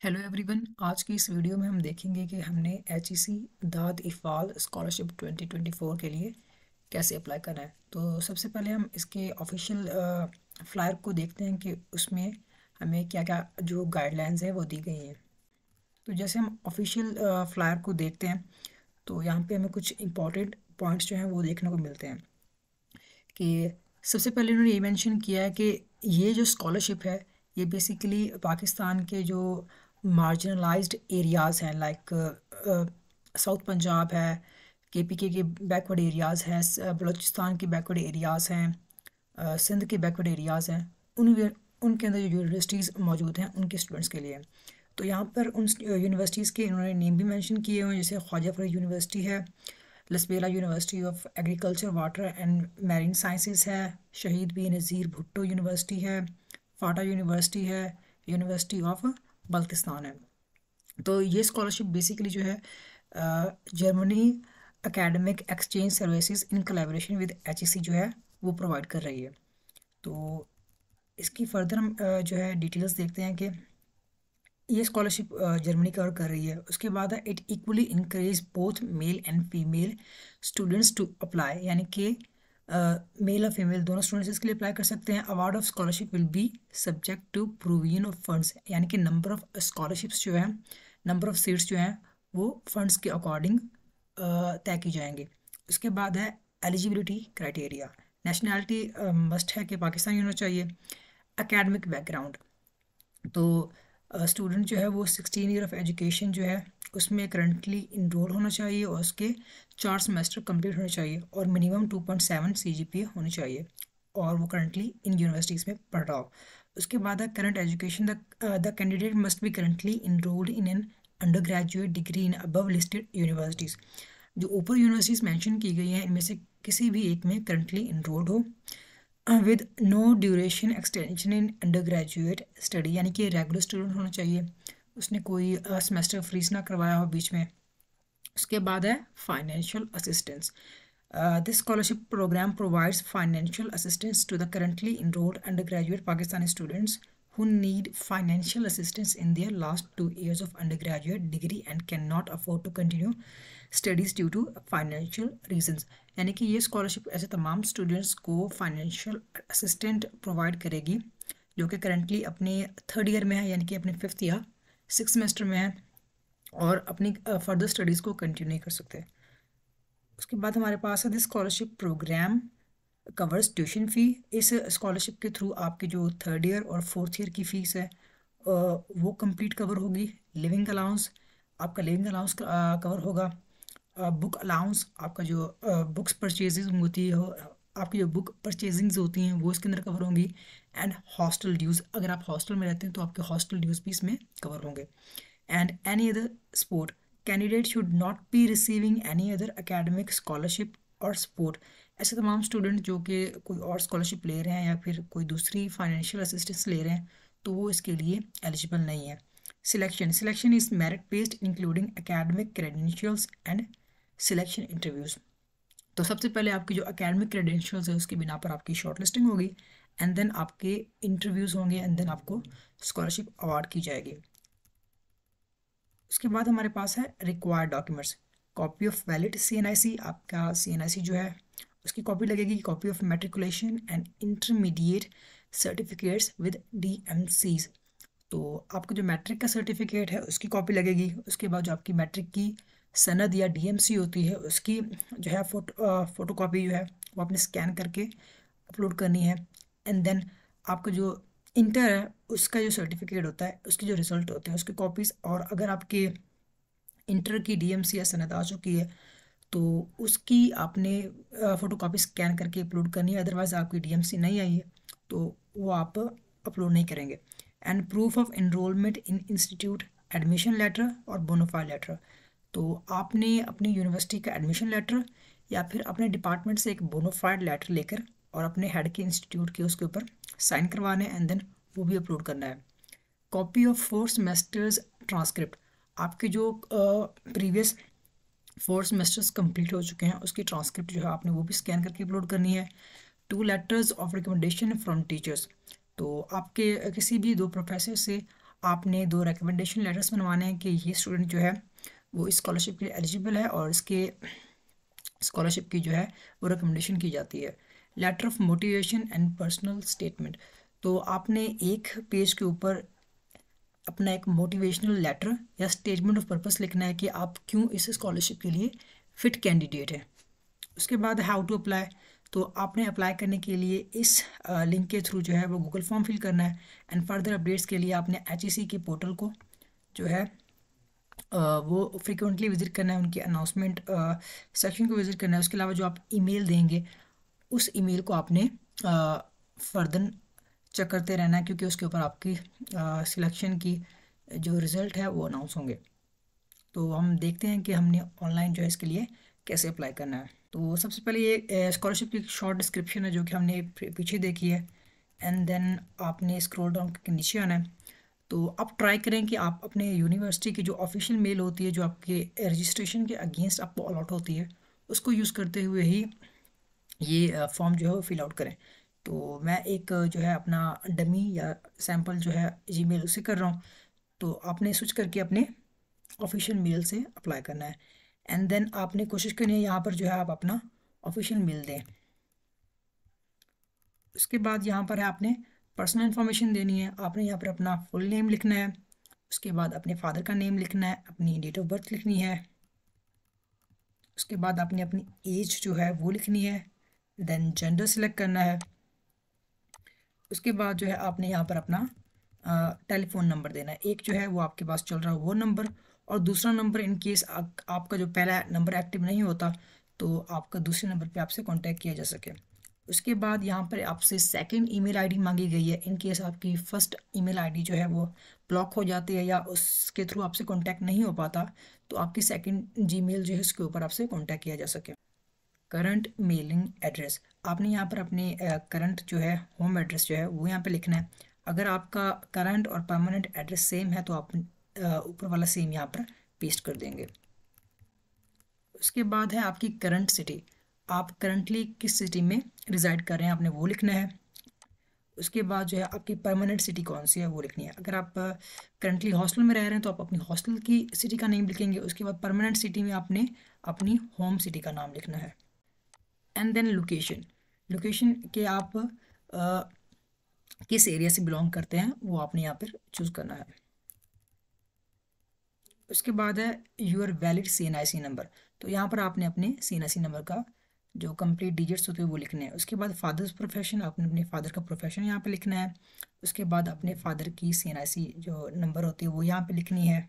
Hello everyone. आज की इस वीडियो में हम देखेंगे कि हमने HEC दाद इफ़ाल स्कॉलरशिप 2024 के लिए कैसे अप्लाई करना है। तो सबसे पहले हम इसके ऑफिशियल फ्लायर को देखते हैं कि उसमें हमें क्या क्या जो गाइडलाइंस है वो दी गई हैं। तो जैसे हम ऑफिशियल फ्लायर को देखते हैं तो यहाँ पे हमें कुछ इंपॉर्टेंट पॉइंट्स जो हैं वो देखने को मिलते हैं कि सबसे पहले उन्होंने ये मेंशन किया है कि ये जो स्कॉलरशिप है ये बेसिकली पाकिस्तान के जो मार्जिनलाइज्ड एरियाज़ हैं, लाइक साउथ पंजाब है, KPK के बैकवर्ड एरियाज़ हैं, बलूचिस्तान के बैकवर्ड एरियाज़ हैं, सिंध के बैकवर्ड एरियाज़ हैं, उनके अंदर जो यूनिवर्सिटीज़ मौजूद हैं उनके स्टूडेंट्स के लिए। तो यहाँ पर उन यूनिवर्सिटीज़ के इन्होंने नेम भी मेंशन किए हुए हैं, जैसे ख्वाजा फरीद यूनिवर्सिटी है, Lasbela university of agriculture water and marine sciences है, शहीद बी नज़ीर भुट्टो यूनिवर्सिटी है, फाटा यूनिवर्सिटी है, यूनिवर्सिटी ऑफ बल्तिस्तान है। तो ये स्कॉलरशिप बेसिकली जो है Germany academic exchange services in collaboration with HEC जो है वो प्रोवाइड कर रही है। तो इसकी फर्दर हम जो है डिटेल्स देखते हैं कि ये स्कॉलरशिप जर्मनी कवर कर रही है। उसके बाद है it equally encourage both male and female students to apply, यानी कि मेल और फीमेल दोनों स्टूडेंट्स इसके लिए अप्लाई कर सकते हैं। Award of scholarship will be subject to provision of funds, यानी कि नंबर ऑफ स्कॉलरशिप्स जो है, नंबर ऑफ सीट्स जो हैं वो फंड्स के अकॉर्डिंग तय की जाएंगे। उसके बाद है एलिजिबिलिटी क्राइटेरिया। नेशनैलिटी मस्ट है कि पाकिस्तानी होना चाहिए। एकेडमिक बैकग्राउंड, तो स्टूडेंट जो है वो 16 ईयर ऑफ एजुकेशन जो है उसमें करंटली इनरोल होना चाहिए और उसके 4 सेमेस्टर कंप्लीट होने चाहिए और मिनिमम 2.7 CGPA होनी चाहिए और वो करंटली इन यूनिवर्सिटीज़ में पढ़ रहा हो। उसके बाद है current education, the candidate must be currently enrolled in an under graduate degree in above listed universities. जो ऊपर यूनिवर्सिटीज़ मेंशन की गई हैं इनमें से किसी भी एक में करंटली इनरोल्ड हो with no duration extension in under graduate study, यानी कि रेगुलर स्टूडेंट होना चाहिए, उसने कोई सेमेस्टर फ्रीज ना करवाया हो बीच में। उसके बाद है financial assistance. This scholarship programme provides financial assistance to the currently enrolled under graduate Pakistani students who need financial assistance in their last 2 years of undergraduate degree and cannot afford to continue studies due to financial reasons। यानी कि ये scholarship ऐसे तमाम students को financial assistant provide करेगी जो कि currently अपने 3rd ईयर में है, यानी कि अपने 5th या 6th सेमेस्टर में है और अपनी फर्दर स्टडीज़ को कंटिन्यू नहीं कर सकते। उसके बाद हमारे पास है this scholarship programme covers tuition fee. इस स्कॉलरशिप के थ्रू आपकी जो 3rd ईयर और 4th ईयर की फ़ीस है वो कंप्लीट कवर होगी। लिविंग अलाउंस, आपका लिविंग अलाउंस कवर होगा। बुक अलाउंस, आपका जो बुक्स परचेजिंग होती है, आपकी जो बुक परचेजिंग्स होती हैं वो इसके अंदर कवर होंगी। एंड हॉस्टल ड्यूज़, अगर आप हॉस्टल में रहते हैं तो आपके हॉस्टल ड्यूज़ भी इसमें कवर होंगे। And any other sport, candidate should not be receiving any other academic scholarship और सपोर्ट। ऐसे तमाम स्टूडेंट जो कि कोई और स्कॉलरशिप ले रहे हैं या फिर कोई दूसरी फाइनेंशियल असिस्टेंस ले रहे हैं तो वो इसके लिए एलिजिबल नहीं है। Selection is merit based including academic credentials and selection interviews. तो सबसे पहले आपकी जो एकेडमिक क्रेडेंशियल्स है उसके बिना पर आपकी शॉर्ट लिस्टिंग होगी एंड देन आपके इंटरव्यूज़ होंगे एंड देन आपको स्कॉलरशिप अवार्ड की जाएगी। उसके बाद हमारे पास है required documents. Copy of valid CNIC, आपका CNIC जो है उसकी कॉपी लगेगी। Copy of matriculation and intermediate certificates with DMCs, तो आपका जो मैट्रिक का सर्टिफिकेट है उसकी कॉपी लगेगी। उसके बाद जो आपकी मैट्रिक की सनद या DMC होती है उसकी जो है फ़ोटो कॉपी जो है वो आपने स्कैन करके अपलोड करनी है। एंड देन आपका जो इंटर है उसका जो सर्टिफिकेट होता है उसके जो रिज़ल्ट होते हैं उसकी कॉपीज़, और अगर आपके इंटर की DMC या सनद आ चुकी है तो उसकी आपने फ़ोटो कॉपी स्कैन करके अपलोड करनी है। अदरवाइज़ आपकी DMC नहीं आई है तो वो आप अपलोड नहीं करेंगे। And proof of enrolment in institute, admission letter और बोनाफाइड लेटर, तो आपने अपनी यूनिवर्सिटी का एडमिशन लेटर या फिर अपने डिपार्टमेंट से एक बोनाफाइड लेटर लेकर और अपने हेड के इंस्टीट्यूट के उसके ऊपर साइन करवाने एंड देन वो भी अपलोड करना है। कॉपी ऑफ 4 सेमेस्टर्स ट्रांसक्रिप्ट, आपके जो प्रीवियस 4 सेमेस्टर्स कंप्लीट हो चुके हैं उसकी ट्रांसक्रिप्ट जो है आपने वो भी स्कैन करके अपलोड करनी है। 2 letters of recommendation from teachers, तो आपके किसी भी 2 प्रोफेसर से आपने 2 रिकमेंडेशन लेटर्स बनवाने हैं कि ये स्टूडेंट जो है वो इस स्कॉलरशिप के लिए एलिजिबल है और इसके स्कॉलरशिप की जो है वो रिकमेंडेशन की जाती है। Letter of motivation and personal statement, तो आपने एक पेज के ऊपर अपना एक मोटिवेशनल लेटर या स्टेटमेंट ऑफ पर्पस लिखना है कि आप क्यों इस स्कॉलरशिप के लिए फिट कैंडिडेट है। उसके बाद हाउ टू अप्लाई, तो आपने अप्लाई करने के लिए इस लिंक के थ्रू जो है वो गूगल फॉर्म फिल करना है। एंड फर्दर अपडेट्स के लिए आपने HEC के पोर्टल को जो है वो फ्रिक्वेंटली विजिट करना है, उनकी अनाउंसमेंट सेक्शन को विजिट करना है। उसके अलावा जो आप ईमेल देंगे उस ईमेल को आपने फर्दर चेक करते रहना है, क्योंकि उसके ऊपर आपकी सिलेक्शन की जो रिज़ल्ट है वो अनाउंस होंगे। तो हम देखते हैं कि हमने ऑनलाइन जो है इसके लिए कैसे अप्लाई करना है। तो सबसे पहले ये स्कॉलरशिप की शॉर्ट डिस्क्रिप्शन है जो कि हमने पीछे देखी है। एंड देन आपने स्क्रॉल डाउन करके नीचे आना है। तो आप ट्राई करें कि आप अपने यूनिवर्सिटी की जो ऑफिशियल मेल होती है जो आपके रजिस्ट्रेशन के अगेंस्ट आपको अलॉट होती है उसको यूज़ करते हुए ही ये फॉर्म जो है वो फिल आउट करें। तो मैं एक जो है अपना डमी या सैम्पल जो है जीमेल उसे कर रहा हूँ। तो आपने स्विच करके अपने ऑफिशियल मेल से अप्लाई करना है। एंड देन आपने कोशिश करनी है यहाँ पर जो है आप अपना ऑफिशियल मेल दें। उसके बाद यहाँ पर है आपने पर्सनल इन्फॉर्मेशन देनी है। आपने यहाँ पर अपना फुल नेम लिखना है, उसके बाद अपने फादर का नेम लिखना है, अपनी डेट ऑफ बर्थ लिखनी है, उसके बाद आपने अपनी एज जो है वो लिखनी है, देन जेंडर सेलेक्ट करना है। उसके बाद जो है आपने यहाँ पर अपना टेलीफोन नंबर देना है। एक जो है वो आपके पास चल रहा है वो नंबर, और दूसरा नंबर इन केस आपका जो पहला नंबर एक्टिव नहीं होता तो आपका दूसरे नंबर पे आपसे कांटेक्ट किया जा सके। उसके बाद यहाँ पर आपसे सेकंड ईमेल आईडी मांगी गई है। इन केस आपकी फर्स्ट ईमेल आईडी जो है वो ब्लॉक हो जाती है या उसके थ्रू आपसे कांटेक्ट नहीं हो पाता तो आपकी सेकंड जीमेल जो है उसके ऊपर आपसे कांटेक्ट किया जा सके। करंट मेलिंग एड्रेस, आपने यहाँ पर अपने करंट जो है होम एड्रेस जो है वो यहाँ पे लिखना है। अगर आपका करंट और परमानेंट एड्रेस सेम है तो आप ऊपर वाला सेम यहाँ पर पेस्ट कर देंगे। उसके बाद है आपकी करंट सिटी, आप करंटली किस सिटी में रिजाइड कर रहे हैं आपने वो लिखना है। उसके बाद जो है आपकी परमानेंट सिटी कौन सी है वो लिखनी है। अगर आप करंटली हॉस्टल में रह रहे हैं तो आप अपनी हॉस्टल की सिटी का नेम लिखेंगे। उसके बाद परमानेंट सिटी में आपने अपनी होम सिटी का नाम लिखना है। एंड देन लोकेशन, लोकेशन के आप किस एरिया से बिलोंग करते हैं वो आपने यहाँ पर चूज़ करना है। उसके बाद है यूर वैलिड CNIC नंबर, तो यहाँ पर आपने अपने CNIC नंबर का जो कंप्लीट डिजिट्स होते हैं वो लिखने हैं। उसके बाद फादर्स प्रोफेशन, आपने अपने फादर का प्रोफेशन यहाँ पे लिखना है। उसके बाद अपने फादर की CNIC जो नंबर होती है वो यहाँ पे लिखनी है।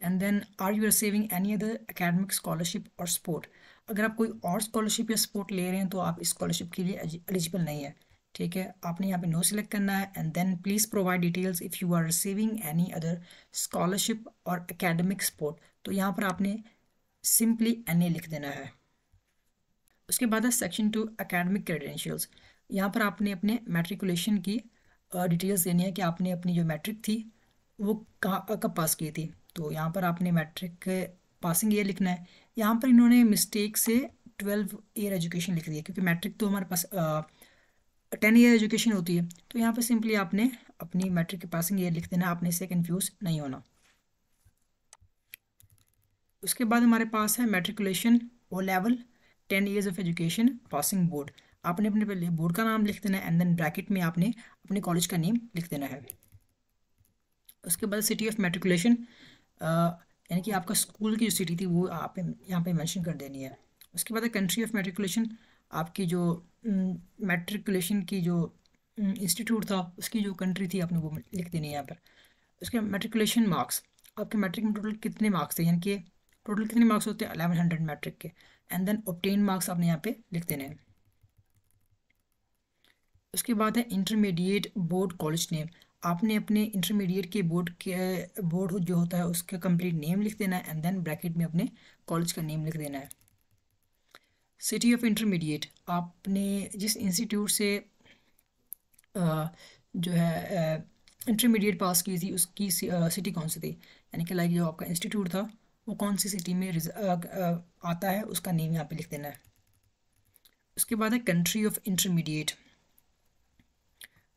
And then are you receiving any other academic scholarship और स्पोर्ट, अगर आप कोई और स्कॉलरशिप या स्पोर्ट ले रहे हैं तो आप इस स्कॉलरशिप के लिए एलिजिबल नहीं है। ठीक है, आपने यहाँ पे नो सिलेक्ट करना है। And then please provide details if you are receiving any other scholarship और एकेडमिक सपोर्ट, तो यहाँ पर आपने सिंपली NA लिख देना है। उसके बाद है सेक्शन 2 एकेडमिक क्रेडेंशियल्स, यहाँ पर आपने अपने मैट्रिकुलेशन की डिटेल्स देनी है कि आपने अपनी जो मैट्रिक थी वो कहाँ कब पास की थी। तो यहाँ पर आपने मैट्रिक पासिंग ईयर लिखना है। यहाँ पर इन्होंने मिस्टेक से 12 ईयर एजुकेशन लिख दिया, क्योंकि मैट्रिक तो हमारे पास 10 ईयर एजुकेशन होती है। तो यहाँ पे सिंपली आपने अपनी मैट्रिक की पासिंग ईयर लिख देना, आपने इससे कंफ्यूज नहीं होना। उसके बाद हमारे पास है matriculation O level 10 years of education passing board, आपने अपने पहले बोर्ड का नाम लिख देना है। एंड देन ब्रैकेट में आपने अपने कॉलेज का नेम लिख देना है। उसके बाद सिटी ऑफ मैट्रिकुलेशन, यानी कि आपका स्कूल की जो सिटी थी वो आप यहाँ पे मेंशन कर देनी है। उसके बाद कंट्री ऑफ मैट्रिकुलेशन, आपकी जो मैट्रिकुलेशन की जो इंस्टीट्यूट था उसकी जो कंट्री थी आपने वो लिख देनी है यहाँ पर। उसके मैट्रिकुलेशन मार्क्स, आपके मैट्रिक में टोटल कितने मार्क्स थे, यानी कि टोटल कितने मार्क्स होते हैं 1100 मैट्रिक के। एंड देन ऑब्टेन मार्क्स आपने यहाँ पे लिख देने हैं। उसके बाद है इंटरमीडिएट बोर्ड कॉलेज नेम, आपने अपने इंटरमीडिएट के बोर्ड जो होता है उसका कंप्लीट नेम लिख देना है। एंड देन ब्रैकेट में अपने कॉलेज का नेम लिख देना है। सिटी ऑफ इंटरमीडिएट, आपने जिस इंस्टीट्यूट से जो है इंटरमीडिएट पास की थी उसकी सिटी कौन सी थी, यानी कि लाइक जो आपका इंस्टीट्यूट था वो कौन सी सिटी में आता है उसका नेम यहाँ पे लिख देना है। उसके बाद है कंट्री ऑफ इंटरमीडिएट,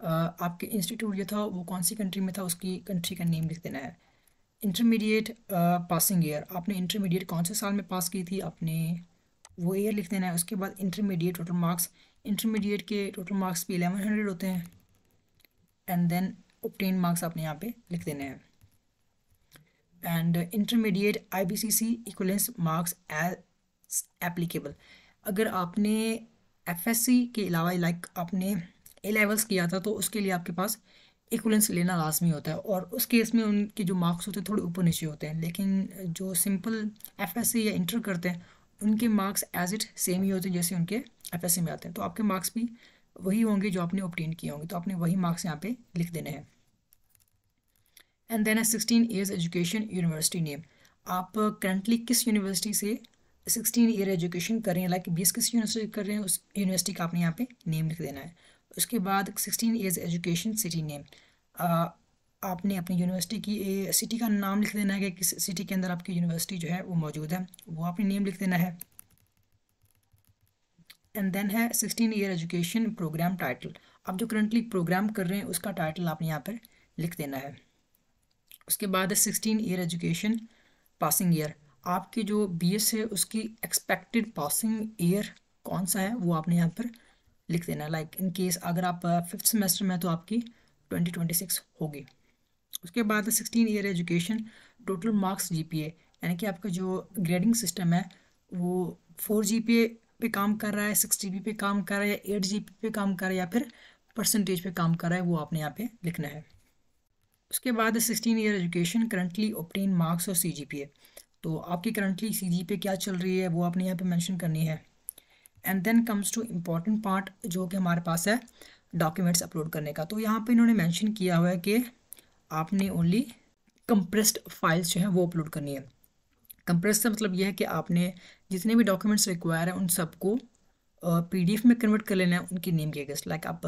आपके इंस्टीट्यूट जो था वो कौन सी कंट्री में था, उसकी कंट्री का नेम लिख देना है। इंटरमीडिएट पासिंग ईयर, आपने इंटरमीडिएट कौन से साल में पास की थी, आपने वो ईयर लिख देना है। उसके बाद इंटरमीडिएट टोटल मार्क्स, इंटरमीडिएट के टोटल मार्क्स भी 1100 होते हैं। एंड देन ऑब्टेन मार्क्स आपने यहाँ पे लिख देने हैं। And intermediate IBCC equivalence marks as applicable, अगर आपने FSC के अलावा लाइक आपने A लेवल्स किया था तो उसके लिए आपके पास इक्वलेंस लेना लाजमी होता है, और उस केस में उनके जो मार्क्स होते हैं थोड़े ऊपर नीचे होते हैं। लेकिन जो सिंपल FSC या इंटर करते हैं उनके मार्क्स एज इट सेम ही होते हैं जैसे उनके FSC में आते हैं, तो आपके मार्क्स भी वही होंगे जो आपने ऑब्टेन किए होंगे, तो आपने वही मार्क्स यहाँ पे लिख देने हैं। And then 16 years education university name, आप करंटली किस यूनिवर्सिटी से 16 ईयर एजुकेशन कर रहे हैं, लाइक 20 किस यूनिवर्सिटी कर रहे हैं, उस यूनिवर्सिटी का आपने यहाँ पे नेम लिख देना है। उसके बाद 16 ईयर्स एजुकेशन सिटी नेम, आपने अपनी यूनिवर्सिटी की सिटी का नाम लिख देना है कि किस सिटी के अंदर आपकी यूनिवर्सिटी जो है वो मौजूद है, वो आपने नेम लिख देना है। एंड देन है 16 ईयर एजुकेशन प्रोग्राम टाइटल, आप जो करंटली प्रोग्राम कर रहे हैं उसका टाइटल आपने यहाँ पर लिख देना है। उसके बाद 16 ईयर एजुकेशन पासिंग ईयर, आपके जो BS है उसकी एक्सपेक्टेड पासिंग ईयर कौन सा है वो आपने यहाँ पर लिख देना है। लाइक इन केस अगर आप 5th सेमेस्टर में तो आपकी 2026 होगी। उसके बाद 16 year education total marks GPA, यानी कि आपका जो ग्रेडिंग सिस्टम है वो 4 GPA पे काम कर रहा है, 6 GPA पे काम कर रहा है, या 8 GPA पे काम कर रहा है, या फिर परसेंटेज पे काम कर रहा है, वो आपने यहाँ पे लिखना है। उसके बाद 16 year education currently obtain marks और CGPA, तो आपकी करंटली CGPA क्या चल रही है वो आपने यहाँ पे मेंशन करनी है। And then comes to important part जो कि हमारे पास है डॉक्यूमेंट्स अपलोड करने का, तो यहाँ पे इन्होंने मेंशन किया हुआ है कि आपने ओनली कंप्रेस्ड फाइल्स जो हैं वो अपलोड करनी है। कंप्रेस का मतलब यह है कि आपने जितने भी डॉक्यूमेंट्स रिक्वायर हैं उन सबको PDF में कन्वर्ट कर लेना है उनकी नेम के अगेंस्ट। लाइक आप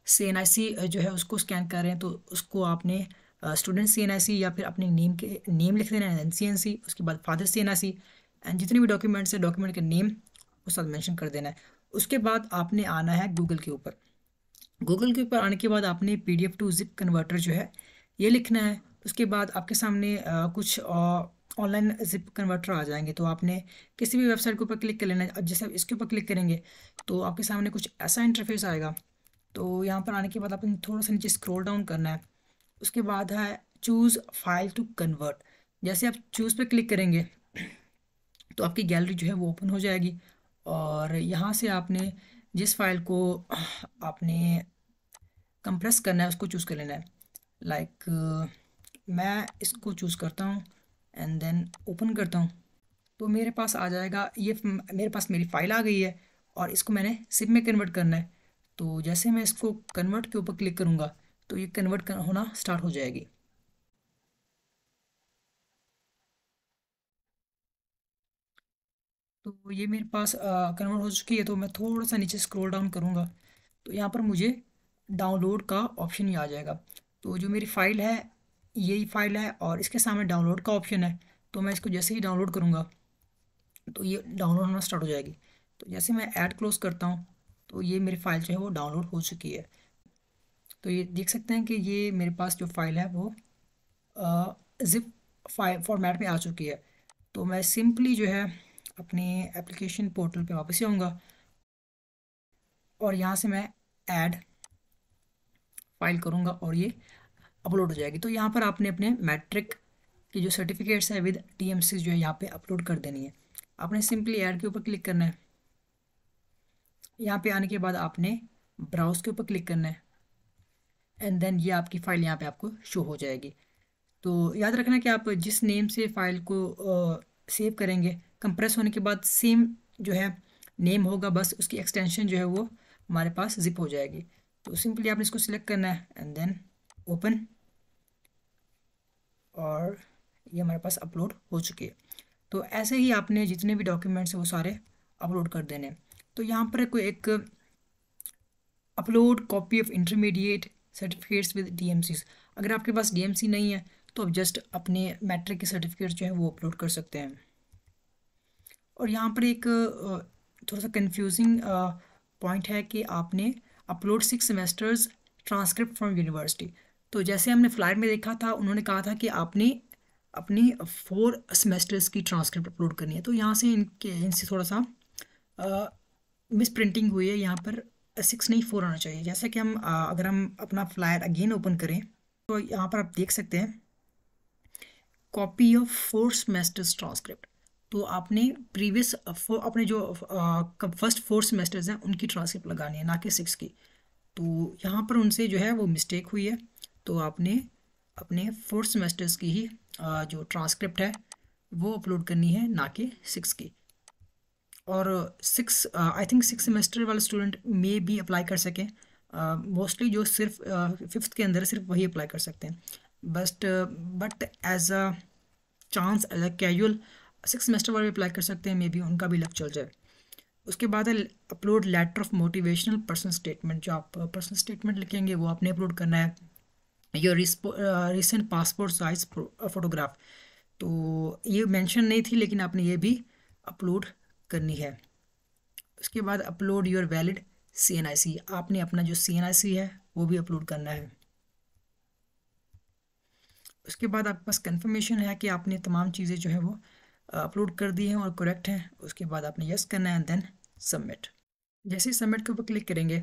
CNIC जो है उसको स्कैन कर रहे हैं तो उसको आपने स्टूडेंट CNIC या फिर अपने नेम के नेम लिख देना है NCNC, उसके बाद फादर CNIC, एंड जितने भी डॉक्यूमेंट्स हैं डॉक्यूमेंट का नेम उस साथ मेंशन कर देना है। उसके बाद आपने आना है गूगल के ऊपर, गूगल के ऊपर आने के बाद आपने PDF टू ZIP कन्वर्टर जो है ये लिखना है। उसके बाद आपके सामने कुछ ऑनलाइन ZIP कन्वर्टर आ जाएंगे, तो आपने किसी भी वेबसाइट के ऊपर क्लिक कर लेना है। अब जैसे आप इसके ऊपर क्लिक करेंगे तो आपके सामने कुछ ऐसा इंटरफेस आएगा, तो यहाँ पर आने के बाद आपने थोड़ा सा नीचे स्क्रॉल डाउन करना है। उसके बाद है चूज़ फाइल टू कन्वर्ट, जैसे आप चूज़ पे क्लिक करेंगे तो आपकी गैलरी जो है वो ओपन हो जाएगी, और यहाँ से आपने जिस फाइल को आपने कंप्रेस करना है उसको चूज़ कर लेना है। लाइक मैं इसको चूज़ करता हूँ एंड देन ओपन करता हूँ, तो मेरे पास आ जाएगा ये, मेरे पास मेरी फ़ाइल आ गई है और इसको मैंने ZIP में कन्वर्ट करना है। तो जैसे मैं इसको कन्वर्ट के ऊपर क्लिक करूँगा तो ये कन्वर्ट होना स्टार्ट हो जाएगी। तो ये मेरे पास कन्वर्ट हो चुकी है, तो मैं थोड़ा सा नीचे स्क्रॉल डाउन करूँगा तो यहाँ पर मुझे डाउनलोड का ऑप्शन ही आ जाएगा। तो जो मेरी फ़ाइल है यही फ़ाइल है और इसके सामने डाउनलोड का ऑप्शन है, तो मैं इसको जैसे ही डाउनलोड करूँगा तो ये डाउनलोड होना स्टार्ट हो जाएगी। तो जैसे मैं ऐड क्लोज करता हूँ तो ये मेरी फ़ाइल जो है वो डाउनलोड हो चुकी है। तो ये देख सकते हैं कि ये मेरे पास जो फ़ाइल है वो ज़िप फाइल फॉर्मेट में आ चुकी है। तो मैं सिंपली जो है अपने एप्लीकेशन पोर्टल पे वापस आऊँगा और यहाँ से मैं ऐड फाइल करूँगा और ये अपलोड हो जाएगी। तो यहाँ पर आपने अपने मैट्रिक की जो सर्टिफिकेट्स है विद TMC जो है यहाँ पे अपलोड कर देनी है। आपने सिंपली ऐड के ऊपर क्लिक करना है, यहाँ पे आने के बाद आपने ब्राउज़ के ऊपर क्लिक करना है एंड देन ये आपकी फ़ाइल यहाँ पे आपको शो हो जाएगी। तो याद रखना कि आप जिस नेम से फ़ाइल को सेव करेंगे कंप्रेस होने के बाद सेम जो है नेम होगा, बस उसकी एक्सटेंशन जो है वो हमारे पास ज़िप हो जाएगी। तो सिंपली आपने इसको सिलेक्ट करना है एंड देन ओपन, और ये हमारे पास अपलोड हो चुकी है। तो ऐसे ही आपने जितने भी डॉक्यूमेंट्स हैं वो सारे अपलोड कर देने हैं। तो यहाँ पर कोई एक upload copy of intermediate certificates with DMCs, अगर आपके पास DMC नहीं है तो आप जस्ट अपने मैट्रिक के सर्टिफिकेट्स जो है वो अपलोड कर सकते हैं। और यहाँ पर एक थोड़ा सा कंफ्यूजिंग पॉइंट है कि आपने upload 6 semesters transcript from university. तो जैसे हमने फ्लायर में देखा था, उन्होंने कहा था कि आपने अपनी 4 सेमेस्टर्स की ट्रांसक्रिप्ट अपलोड करनी है। तो यहाँ से इनसे थोड़ा सा मिस प्रिंटिंग हुई है, यहाँ पर 6 नहीं 4 आना चाहिए। जैसे कि हम अगर हम अपना फ्लायर अगेन ओपन करें तो यहाँ पर आप देख सकते हैं कॉपी ऑफ 4 सेमेस्टर्स ट्रांसक्रिप्ट। तो आपने प्रीवियस अपने जो फर्स्ट 4 सेमेस्टर्स हैं उनकी ट्रांसक्रिप्ट लगानी है, ना कि 6 की। तो यहाँ पर उनसे जो है वो मिस्टेक हुई है। तो आपने अपने 4 सेमेस्टर्स की ही जो ट्रांसक्रिप्ट है वो अपलोड करनी है, ना कि 6 की। और 6 आई थिंक 6 सेमेस्टर वाले स्टूडेंट में भी अप्लाई कर सकें। मोस्टली जो सिर्फ 5th के अंदर सिर्फ वही अप्लाई कर सकते हैं। But as a chance, as a casual 6 semester वाले अप्लाई कर सकते हैं, मे बी उनका भी लक चल जाए। उसके बाद है upload letter of motivational personal statement. जो आप पर्सनल स्टेटमेंट लिखेंगे वो आपने अपलोड करना है। Your recent passport size photograph, तो ये मेंशन नहीं थी लेकिन आपने ये भी अपलोड करनी है। उसके बाद अपलोड योर वैलिड CNIC, आपने अपना जो CNIC है वो भी अपलोड करना है। उसके बाद आपके पास कंफर्मेशन है कि आपने तमाम चीज़ें जो है वो अपलोड कर दी हैं और करेक्ट हैं। उसके बाद आपने यस करना है एंड देन सबमिट। जैसे ही सबमिट के ऊपर क्लिक करेंगे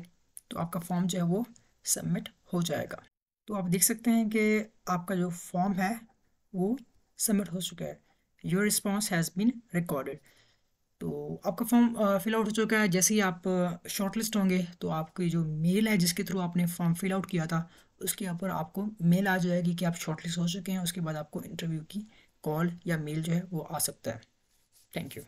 तो आपका फॉर्म जो है वो सबमिट हो जाएगा। तो आप देख सकते हैं कि आपका जो फॉर्म है वो सबमिट हो चुका है। Your response has been recorded. तो आपका फॉर्म फिल आउट हो चुका है। जैसे ही आप शॉर्टलिस्ट होंगे तो आपकी जो मेल है जिसके थ्रू आपने फॉर्म फिल आउट किया था उसके ऊपर आपको मेल आ जाएगी कि आप शॉर्टलिस्ट हो चुके हैं। उसके बाद आपको इंटरव्यू की कॉल या मेल जो है वो आ सकता है। Thank you.